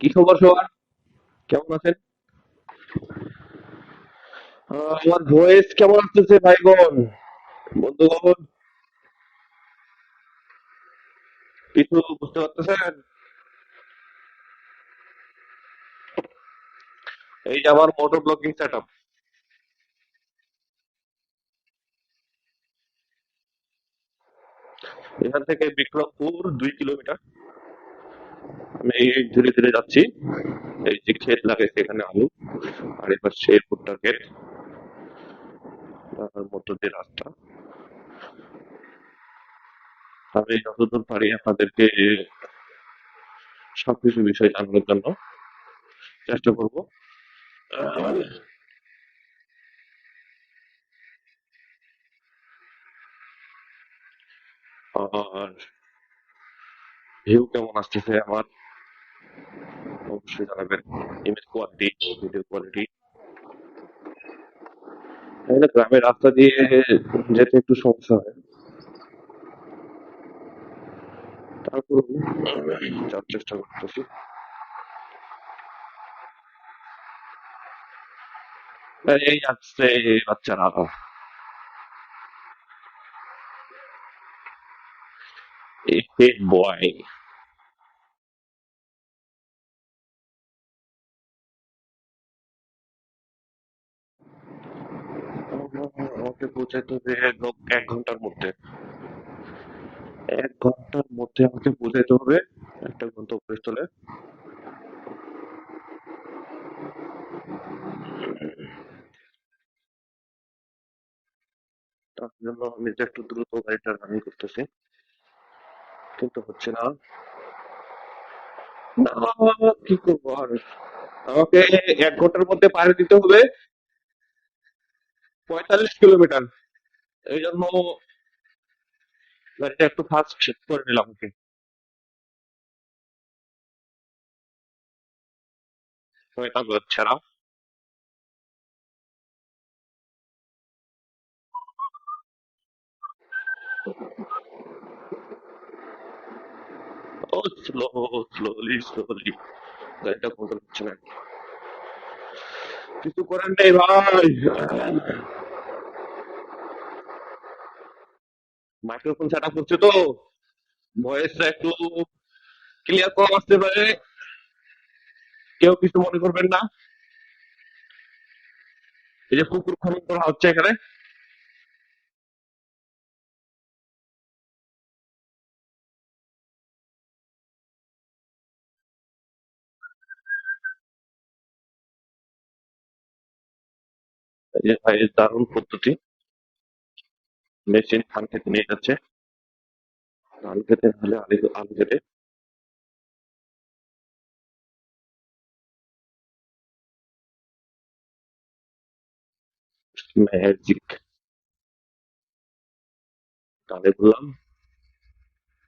কি খবর সবার? কেমন আছেন? আমার ভয়েস কেমন আসতেছে ভাই বোন, বন্ধুগণ? কিছু বুঝতে পারতেছেন? এই যে আমার মোটর ব্লকিং সেট আপ। এখান থেকে বিক্রমপুর 2 কিলোমিটার। আমি ধীরে ধীরে যাচ্ছি। এই যে ক্ষেত লাগাইছে এখানে আলু, আর এবার সে ভুট্টার ক্ষেত, তার মধ্য দিয়ে রাস্তা। আমি যতদূর পারি আপনাদেরকে সবকিছু বিষয় জানানোর জন্য চেষ্টা করব। আর ভিউ কেমন আসতেছে আমার অবশ্যই জানাবেন। Image quality, video quality. এখানে গ্রামের রাস্তা দিয়ে যেতে একটু সমস্যা হয়, তারপর যাওয়ার চেষ্টা করতেছি। এই যাচ্ছে বাচ্চারা। বয় আমাকে পৌঁছাইতে হবে 1 ঘন্টার মধ্যে। 1 ঘন্টার মধ্যে আমাকে পৌঁছাইতে হবে একটা গন্তব্যস্থলে। তার জন্য আমি যে একটু দ্রুত গাড়িটা রানিং করতেছি, কিন্তু হচ্ছে না। না, কি করবো আর। আমাকে 1 ঘন্টার মধ্যে পাড়ি দিতে হবে 45 কিলোমিটার। এই জন্য গাড়িটা একটু ফাস্ট করে নিলাম। ওকে, শয়তান বাচ্চারা। ও স্লো, স্লোলি গাড়িটা কন্ট্রোল হচ্ছে না। কিছু করেন নেই ভাই। মাইক্রোফোন সেট আপ করছে তো ভয়েসটা একটু ক্লিয়ার কম আসতে পারে, কেউ কিছু মনে করবেন না। এই যে পুকুর খনন করা হচ্ছে এখানে। এই যে ভাই, দারুণ পদ্ধতি। মেশিন ধান খেতে নিয়ে যাচ্ছে, ধান খেতে হলে আলু আলু খেতে। ম্যাজিক। কানে বললাম।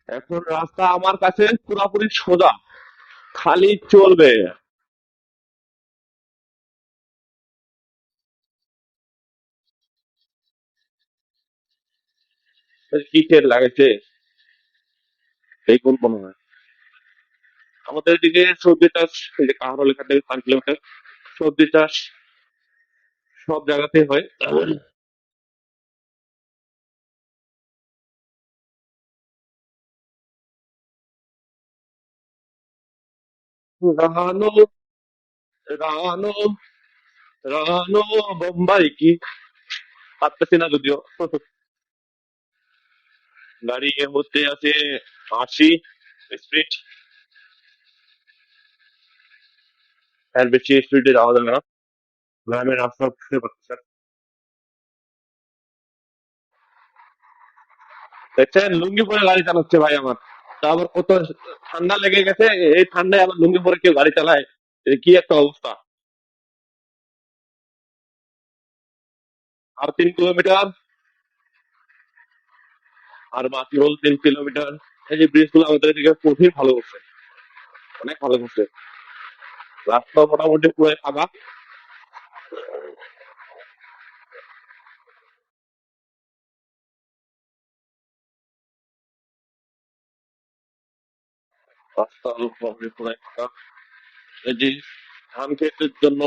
এখন রাস্তা আমার কাছে পুরোপুরি সোজা, খালি চলবে। কি খেত লাগাইছে এই কোন মনে হয়। আমাদের এদিকে সবজি চাষ, এই যে কাহারল এখান থেকে 5 কিলোমিটার, সবজি চাষ সব জায়গাতেই হয়। রানো, রানো, রানো, বোম্বাই কি পারতেছি না যদিও। গাড়ি এর মধ্যে আছে 80 স্পিড। এর বেশি স্পিডে যাওয়া যাবে না, গ্রামের রাস্তা বুঝতে পারতেছেন। দেখছেন লুঙ্গি পরে গাড়ি চালাচ্ছে ভাই আমার। তা আবার কত ঠান্ডা লেগে গেছে, এই ঠান্ডায় আবার লুঙ্গি পরে কেউ গাড়ি চালায়, এ কি একটা অবস্থা। আর 3 কিলোমিটার, আর মাত্র 3 কিলোমিটার। এই যে ব্রিজ গুলো আমাদের এদিকে খুবই ভালো করছে, অনেক ভালো করছে। রাস্তা মোটামুটি পুরো ফাঁকা। রাস্তা মোটামুটি পুরো ফাঁকা। এই যে ধান ক্ষেতের জন্য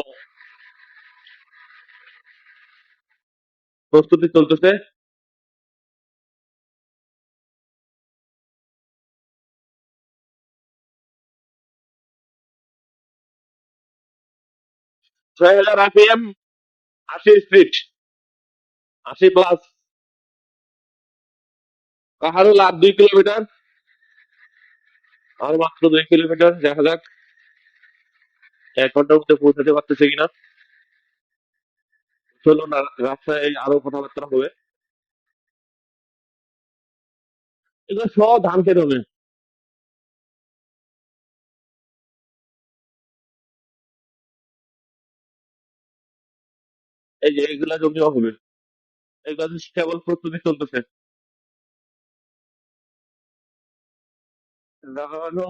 প্রস্তুতি চলতেছে। 6000 RPM, 80 স্পিড, 80+। কাহারুল আর 2 কিলোমিটার, আর মাত্র 2 কিলোমিটার, দেখা যাক 1 ঘন্টার মধ্যে পৌঁছাতে পারতেছে কিনা। চলো না, রাস্তায় আরো কথাবার্তা হবে। এগুলো সব ধান খেতে হবে। এই যে এগুলা জমিও হবে, এগুলা তো কেবল প্রস্তুতি চলতেছে। লাগানো।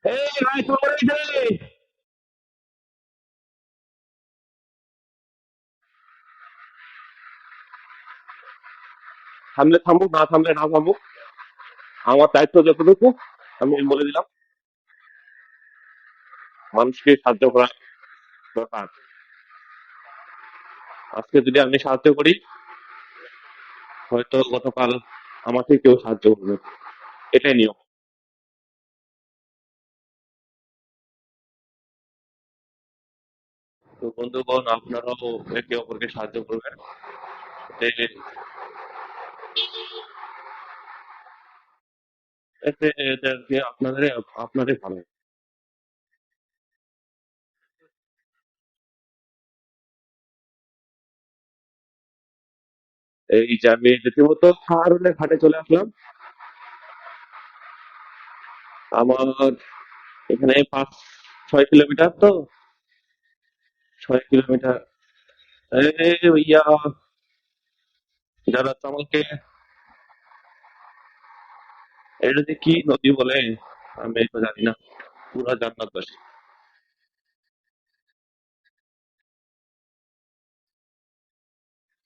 এই ভাই তোমার এই যে থামলে থামুক, না থামলে না থামুক, আমার দায়িত্ব যতটুকু আমি বলে দিলাম। মানুষকে সাহায্য করা দরকার। আজকে যদি আমি সাহায্য করি, হয়তো গতকাল আমাকে কেউ সাহায্য করবে। এটাই নিয়ম। তো বন্ধুগণ, আপনারাও একে অপরকে সাহায্য করবেন। এতে এতে এতে আর কি আপনারই ভালো। এই যে আমি রীতিমতো খারুলের ঘাটে চলে আসলাম। আমার এখানে 5-6 কিলোমিটার তো। 6 কিলোমিটার। এই भैया, যারা তো আমাকে, এটা যে কি নদী বলে আমি তো জানি না। পুরা জান্নাতবাসী।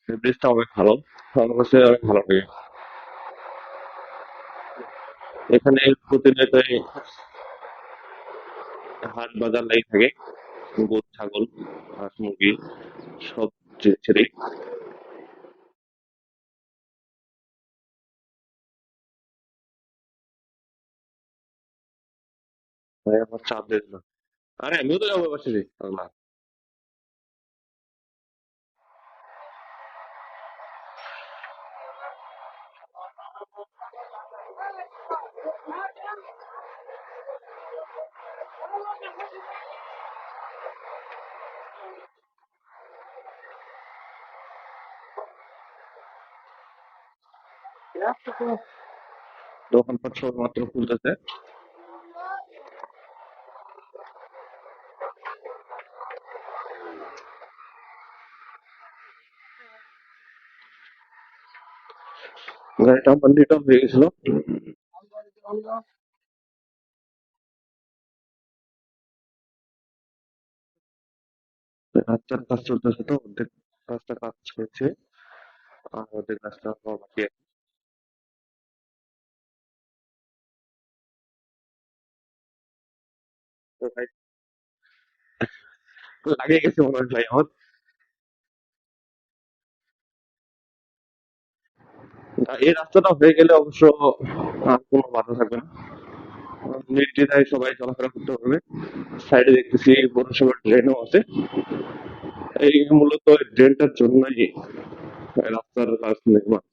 এই ব্রিজটা অনেক ভালো, আমার কাছে অনেক ভালো লাগে। এখানে প্রতিনিয়তই হাট বাজার লেগে থাকে, গরু ছাগল হাঁস মুরগি সব ছেড়ে। ভাই আমার চাপ দেন না। আরে আমিও তো যাবো এবার শেষে, আল্লাহ। দোকানপাট সব মাত্র খুলতেছে। গাড়িটা আমার লিটার হয়ে গেছিল। রাস্তার কাজ চলতেছে তো, অর্ধেক রাস্তার কাজ হয়েছে, আর অর্ধেক রাস্তা হওয়া বাকি আছে। তো ভাই লাগিয়ে গেছে মনে হয় ভাই আমার। এই রাস্তাটা হয়ে গেলে অবশ্য আর কোনো বাধা থাকবে না, নির্দ্বিধায় সবাই চলাফেরা করতে পারবে। সাইডে দেখতেছি পৌরসভার ড্রেনও আছে। এই মূলত ড্রেনটার জন্যই রাস্তার কাজ নির্মাণ।